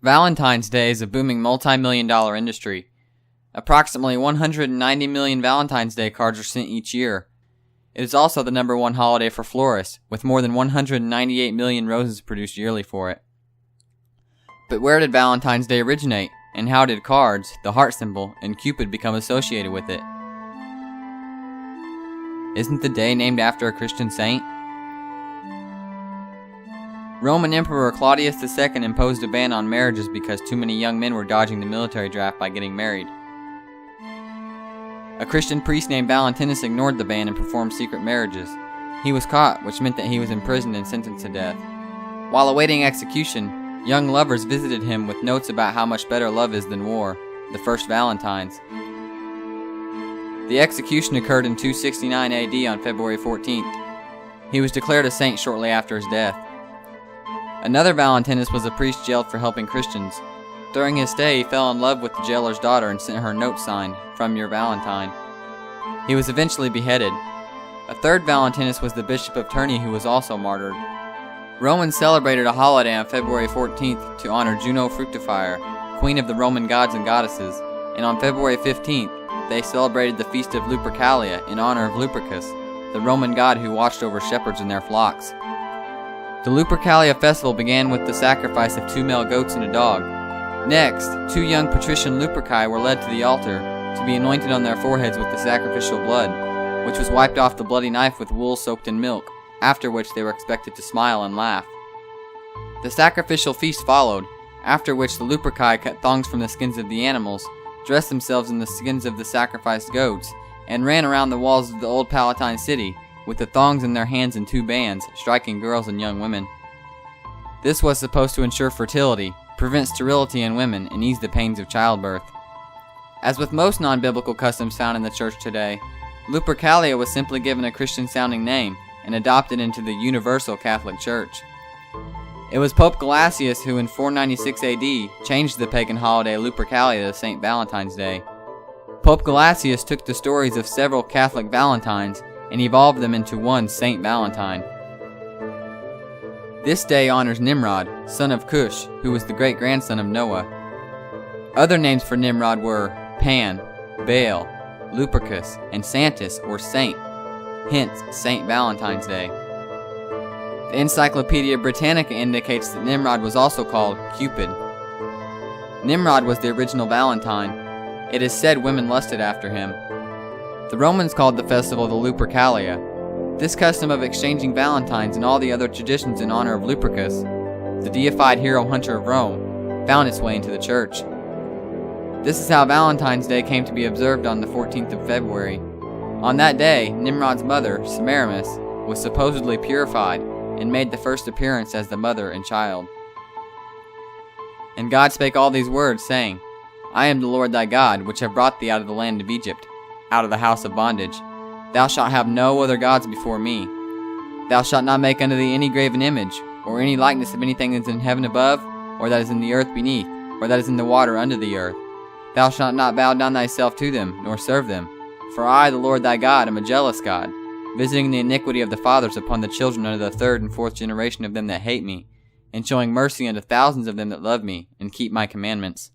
Valentine's Day is a booming multi-million-dollar industry. Approximately 190 million Valentine's Day cards are sent each year. It is also the number one holiday for florists, with more than 198 million roses produced yearly for it. But where did Valentine's Day originate, and how did cards, the heart symbol, and Cupid become associated with it? Isn't the day named after a Christian saint? Roman Emperor Claudius II imposed a ban on marriages because too many young men were dodging the military draft by getting married. A Christian priest named Valentinus ignored the ban and performed secret marriages. He was caught, which meant that he was imprisoned and sentenced to death. While awaiting execution, young lovers visited him with notes about how much better love is than war, the first Valentines. The execution occurred in 269 AD on February 14th. He was declared a saint shortly after his death. Another Valentinus was a priest jailed for helping Christians. During his stay, he fell in love with the jailer's daughter and sent her a note signed, "From your Valentine." He was eventually beheaded. A third Valentinus was the Bishop of Terni, who was also martyred. Romans celebrated a holiday on February 14th to honor Juno Fructifier, queen of the Roman gods and goddesses, and on February 15th, they celebrated the Feast of Lupercalia in honor of Lupercus, the Roman god who watched over shepherds and their flocks. The Lupercalia festival began with the sacrifice of 2 male goats and a dog. Next, 2 young patrician Luperci were led to the altar to be anointed on their foreheads with the sacrificial blood, which was wiped off the bloody knife with wool soaked in milk, after which they were expected to smile and laugh. The sacrificial feast followed, after which the Luperci cut thongs from the skins of the animals, dressed themselves in the skins of the sacrificed goats, and ran around the walls of the old Palatine city, with the thongs in their hands in 2 bands, striking girls and young women. This was supposed to ensure fertility, prevent sterility in women, and ease the pains of childbirth. As with most non-biblical customs found in the church today, Lupercalia was simply given a Christian-sounding name and adopted into the Universal Catholic Church. It was Pope Gelasius who in 496 AD changed the pagan holiday Lupercalia to Saint Valentine's Day. Pope Gelasius took the stories of several Catholic Valentines and evolved them into one Saint Valentine. This day honors Nimrod, son of Cush, who was the great-grandson of Noah. Other names for Nimrod were Pan, Baal, Lupercus, and Santus, or Saint, hence Saint Valentine's Day. The Encyclopedia Britannica indicates that Nimrod was also called Cupid. Nimrod was the original Valentine. It is said women lusted after him. The Romans called the festival the Lupercalia. This custom of exchanging valentines and all the other traditions in honor of Lupercus, the deified hero hunter of Rome, found its way into the church. This is how Valentine's Day came to be observed on the 14th of February. On that day, Nimrod's mother, Semiramis, was supposedly purified and made the first appearance as the mother and child. And God spake all these words, saying, I am the Lord thy God, which have brought thee out of the land of Egypt, out of the house of bondage. Thou shalt have no other gods before me. Thou shalt not make unto thee any graven image, or any likeness of anything that is in heaven above, or that is in the earth beneath, or that is in the water under the earth. Thou shalt not bow down thyself to them, nor serve them. For I, the Lord thy God, am a jealous God, visiting the iniquity of the fathers upon the children unto the 3rd and 4th generation of them that hate me, and showing mercy unto thousands of them that love me, and keep my commandments.